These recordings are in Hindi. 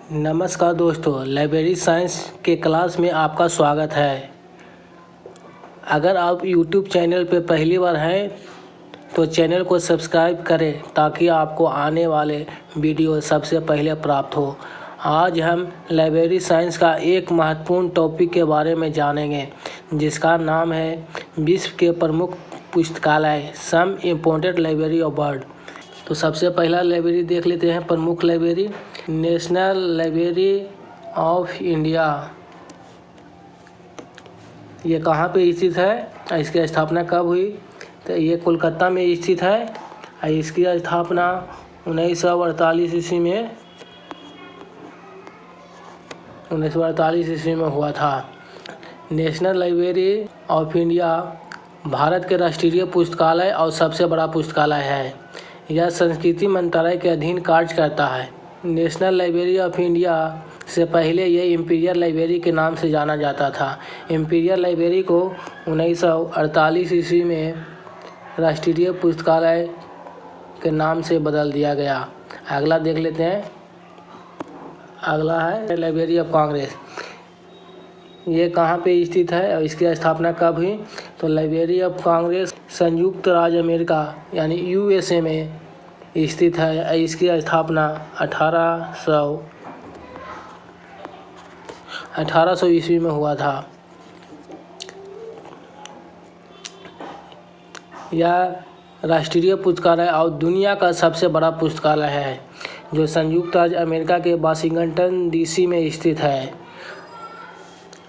नमस्कार दोस्तों, लाइब्रेरी साइंस के क्लास में आपका स्वागत है। अगर आप YouTube चैनल पर पहली बार हैं तो चैनल को सब्सक्राइब करें ताकि आपको आने वाले वीडियो सबसे पहले प्राप्त हो। आज हम लाइब्रेरी साइंस का एक महत्वपूर्ण टॉपिक के बारे में जानेंगे जिसका नाम है विश्व के प्रमुख पुस्तकालय, some important library of world. तो सबसे पहला लाइब्रेरी देख लेते हैं, प्रमुख library national library of India. ये कहाँ पे स्थित है, इसकी स्थापना कब हुई? तो ये कोलकाता में स्थित है। इसकी स्थापना 1948 ईस्वी में हुआ था। National library of India Bharat के राष्ट्रीय पुस्तकालय और सबसे बड़ा पुस्तकालय है। यह संस्कृति मंत्रालय के अधीन कार्य करता है। नेशनल लाइब्रेरी ऑफ इंडिया से पहले यह इंपीरियल लाइब्रेरी के नाम से जाना जाता था। इंपीरियल लाइब्रेरी को 1948 ईस्वी में राष्ट्रीय पुस्तकालय के नाम से बदल दिया गया। अगला देख लेते हैं, अगला है लाइब्रेरी ऑफ कांग्रेस। ये कहाँ पे स्थित है और इसकी स्थापना कब हुई? तो लाइब्रेरी ऑफ कांग्रेस संयुक्त राज्य अमेरिका यानी USA में स्थित है। इसकी स्थापना 1800 ईस्वी में हुआ था। यह राष्ट्रीय पुस्तकालय और दुनिया का सबसे बड़ा पुस्तकालय है जो संयुक्त राज्य अमेरिका के वाशिंगटन DC में स्थित है।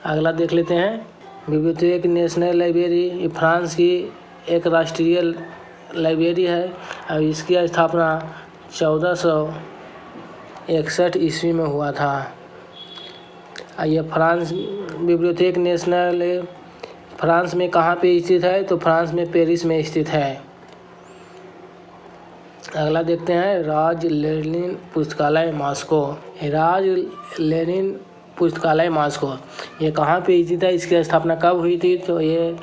अगला देख लेते हैं, बिब्लियोथेक नेशनल लाइब्रेरी फ्रांस की एक राष्ट्रीय लाइब्रेरी है और इसकी स्थापना 1461 ईस्वी में हुआ था। ये फ्रांस बिब्लियोथेक नेशनल फ्रांस में कहाँ पे स्थित है? तो फ्रांस में पेरिस में स्थित है। अगला देखते हैं, राज लेनिन पुस्तकालय मॉस्को। राज लेनिन पुस्तकालय मॉस्को ये कहाँ पे स्थित है? इसकी स्थापना कब हुई थी? तो ये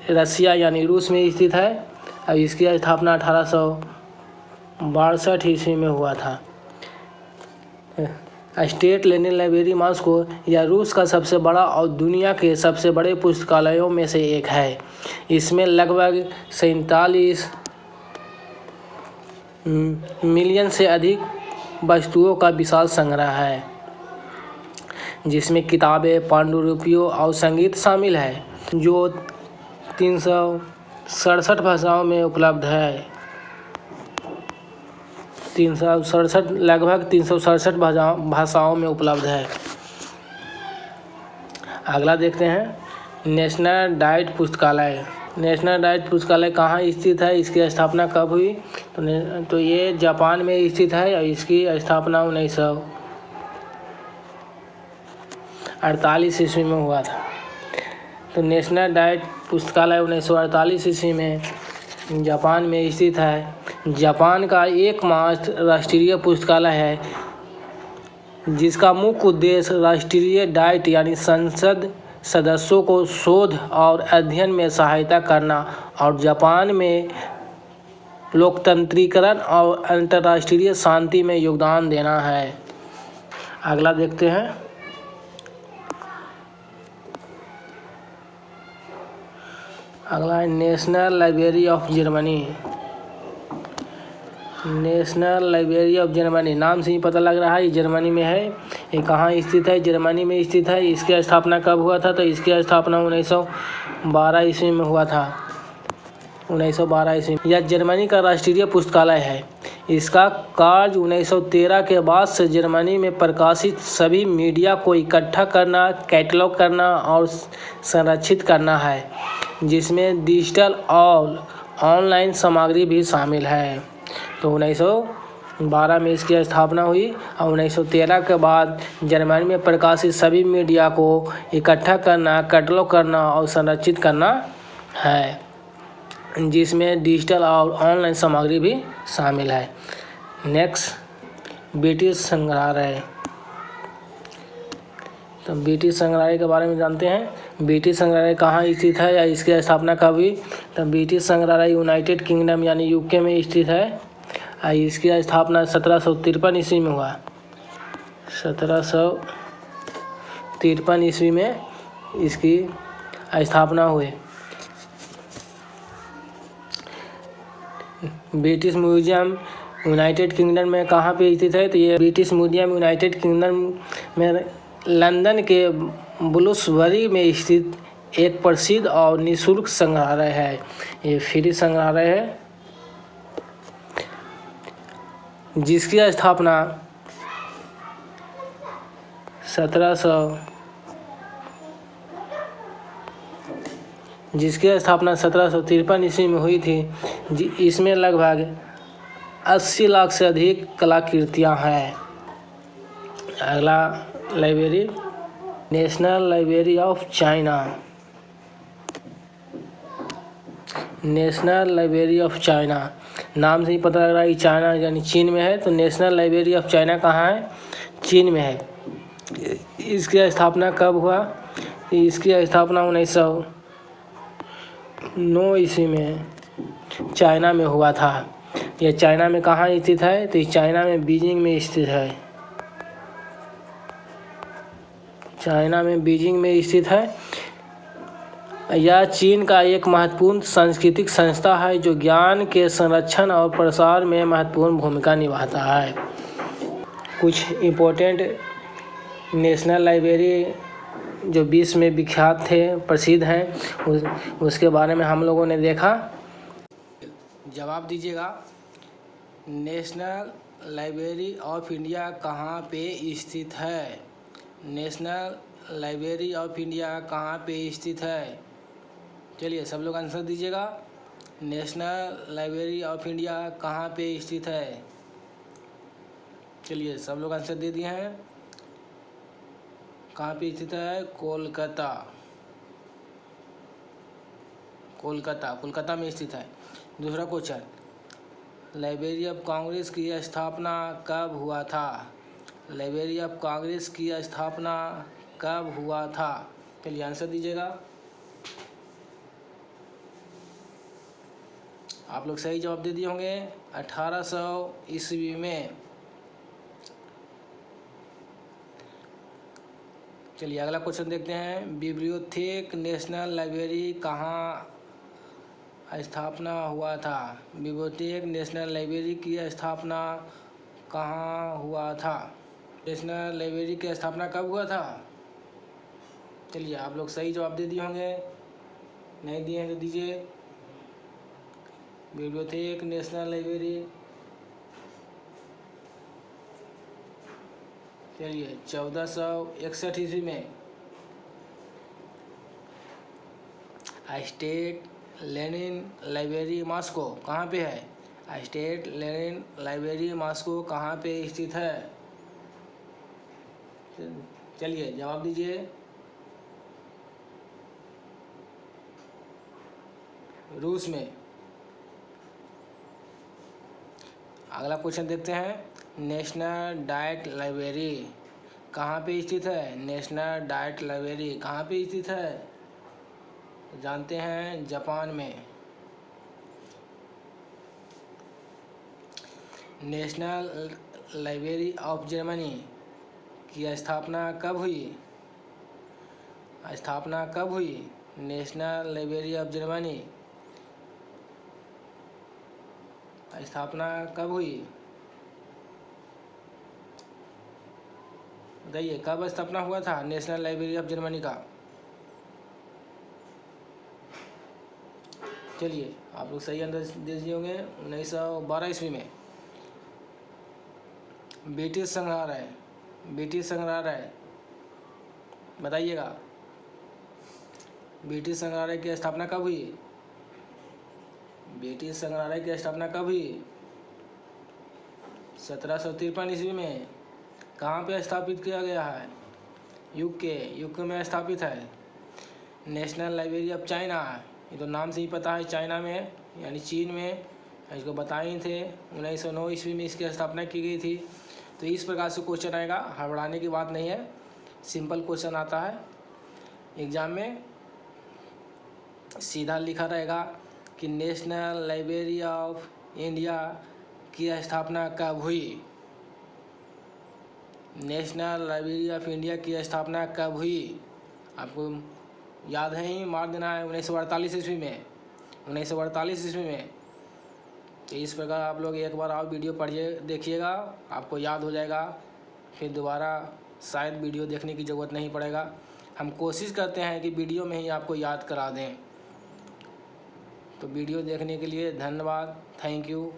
रसिया यानी रूस में स्थित है और इसकी स्थापना 1862 ईस्वी में हुआ था। स्टेट लेनिन लाइब्रेरी मॉस्को यह रूस का सबसे बड़ा और दुनिया के सबसे बड़े पुस्तकालयों में से एक है। इसमें लगभग 47 मिलियन से अधिक वस्तुओं का विशाल संग्रह है जिसमें किताबें, पांडुलिपियाँ और संगीत शामिल है जो 367 भाषाओं में उपलब्ध है। लगभग 367 भाषाओं में उपलब्ध है। अगला देखते हैं, नेशनल डाइट पुस्तकालय। नेशनल डाइट पुस्तकालय कहाँ स्थित है? इसकी स्थापना कब हुई? तो ये जापान में स्थित है और इसकी स्थापना 1948 ईस्वी में हुआ था। तो नेशनल डाइट पुस्तकालय 1948 ईस्वी में जापान में स्थित है। जापान का एकमात्र राष्ट्रीय पुस्तकालय है जिसका मुख्य उद्देश्य राष्ट्रीय डाइट यानी संसद सदस्यों को शोध और अध्ययन में सहायता करना और जापान में लोकतंत्रीकरण और अंतर्राष्ट्रीय शांति में योगदान देना है। अगला देखते हैं, अगला है national library of Germany. National library of Germany नाम से ही पता लग रहा है ये जर्मनी में है। ये कहाँ स्थित है? जर्मनी में स्थित है। इसकी स्थापना कब हुआ था? तो इसकी स्थापना 1912 ईस्वी में हुआ था। 1912 ईस्वी। यह जर्मनी का राष्ट्रीय पुस्तकालय है। इसका कार्य 1913 के बाद से जर्मनी में प्रकाशित सभी मीडिया को इकट्ठा करना, कैटलॉग करना और संरक्षित करना है जिसमें डिजिटल और ऑनलाइन सामग्री भी शामिल है। तो 1912 में इसकी स्थापना हुई और 1913 के बाद जर्मनी में प्रकाशित सभी मीडिया को इकट्ठा करना, कैटलॉग करना और संरक्षित करना है जिसमें डिजिटल और ऑनलाइन सामग्री भी शामिल है। नेक्स्ट, ब्रिटिश संग्रहालय। तो ब्रिटिश संग्रहालय के बारे में जानते हैं। ब्रिटिश संग्रहालय कहाँ स्थित है या इसकी स्थापना कब हुई? तो ब्रिटिश संग्रहालय यूनाइटेड किंगडम यानी UK में स्थित है। इसकी स्थापना 1753 ईस्वी में हुआ। 1753 ईस्वी में इसकी स्थापना हुई। ब्रिटिश म्यूजियम यूनाइटेड किंगडम में कहाँ पे स्थित है? तो ये ब्रिटिश म्यूजियम यूनाइटेड किंगडम में लंदन के ब्लूसबरी में स्थित एक प्रसिद्ध और निःशुल्क संग्रहालय है। ये फ्री संग्रहालय है जिसकी स्थापना 1753 ईस्वी में हुई थी। इसमें लगभग 80 लाख से अधिक कलाकृतियाँ हैं। अगला library national library of China. National library of China नाम से ही पता लग रहा है कि चाइना यानी चीन में है। तो नेशनल लाइब्रेरी ऑफ चाइना कहाँ है? चीन में है। इसकी स्थापना कब हुआ? इसकी स्थापना 1909 ईस्वी में चाइना में हुआ था। यह चाइना में कहाँ स्थित है? तो चाइना में बीजिंग में स्थित है। चाइना में बीजिंग में स्थित है। यह चीन का एक महत्वपूर्ण सांस्कृतिक संस्था है जो ज्ञान के संरक्षण और प्रसार में महत्वपूर्ण भूमिका निभाता है। कुछ इम्पोर्टेंट नेशनल लाइब्रेरी जो विश्व में विख्यात थे, प्रसिद्ध हैं, उसके बारे में हम लोगों ने देखा। जवाब दीजिएगा। नेशनल लाइब्रेरी ऑफ इंडिया कहाँ पे स्थित है? नेशनल लाइब्रेरी ऑफ इंडिया कहाँ पे स्थित है? चलिए सब लोग आंसर दीजिएगा। नेशनल लाइब्रेरी ऑफ इंडिया कहाँ पे स्थित है? चलिए सब लोग आंसर दे दिए हैं। कहाँ पे स्थित है? कोलकाता। कोलकाता में स्थित है। दूसरा क्वेश्चन, लाइब्रेरी ऑफ कांग्रेस की स्थापना कब हुआ था? लाइब्रेरी ऑफ कांग्रेस की स्थापना कब हुआ था? चलिए आंसर दीजिएगा। आप लोग सही जवाब दे दिए होंगे। 1800 ईस्वी में। चलिए अगला क्वेश्चन देखते हैं। बिब्लियोथेक नेशनल लाइब्रेरी कहाँ स्थापना हुआ था? बिब्लियोथेक नेशनल लाइब्रेरी की स्थापना कहाँ हुआ था? नेशनल लाइब्रेरी की स्थापना कब हुआ था? चलिए आप लोग सही जवाब दे दिए होंगे। नहीं दिए हैं तो दीजिए। बिब्लियोथेक नेशनल लाइब्रेरी, चलिए 1461 ईस्वी में स्टेट लेनिन लाइब्रेरी मॉस्को कहाँ पे है? स्टेट लेनिन लाइब्रेरी मॉस्को कहाँ पे स्थित है? चलिए जवाब दीजिए। रूस में। अगला क्वेश्चन देखते हैं। नेशनल डाइट लाइब्रेरी कहाँ पे स्थित है? नेशनल डाइट लाइब्रेरी कहाँ पे स्थित है? जानते हैं, जापान में। नेशनल लाइब्रेरी ऑफ जर्मनी की स्थापना कब हुई? स्थापना कब हुई? नेशनल लाइब्रेरी ऑफ जर्मनी स्थापना कब हुई? बताइए कब स्थापना हुआ था नेशनल लाइब्रेरी ऑफ जर्मनी का? चलिए आप लोग सही आंसर दे दिए होंगे। 1912 ईस्वी में। ब्रिटिश संग्रहालय बताइएगा। ब्रिटिश संग्रहालय की स्थापना कब हुई? ब्रिटिश संग्रहालय की स्थापना कब हुई? 1753 ईस्वी में। कहाँ पे स्थापित किया गया है? यूके में स्थापित है। नेशनल लाइब्रेरी ऑफ चाइना, ये तो नाम से ही पता है, चाइना में यानी चीन में। इसको बताए ही थे 1909 ईस्वी में इसकी स्थापना की गई थी। तो इस प्रकार से क्वेश्चन आएगा, हड़बड़ाने की बात नहीं है, सिंपल क्वेश्चन आता है एग्जाम में। सीधा लिखा रहेगा कि नेशनल लाइब्रेरी ऑफ इंडिया की स्थापना कब हुई? नेशनल लाइब्रेरी ऑफ इंडिया की स्थापना कब हुई? आपको याद है ही, मार देना है 1948 ईस्वी में। 1948 ईस्वी में। तो इस प्रकार आप लोग एक बार और वीडियो पढ़िए, देखिएगा, आपको याद हो जाएगा। फिर दोबारा शायद वीडियो देखने की ज़रूरत नहीं पड़ेगा। हम कोशिश करते हैं कि वीडियो में ही आपको याद करा दें। तो वीडियो देखने के लिए धन्यवाद, थैंक यू।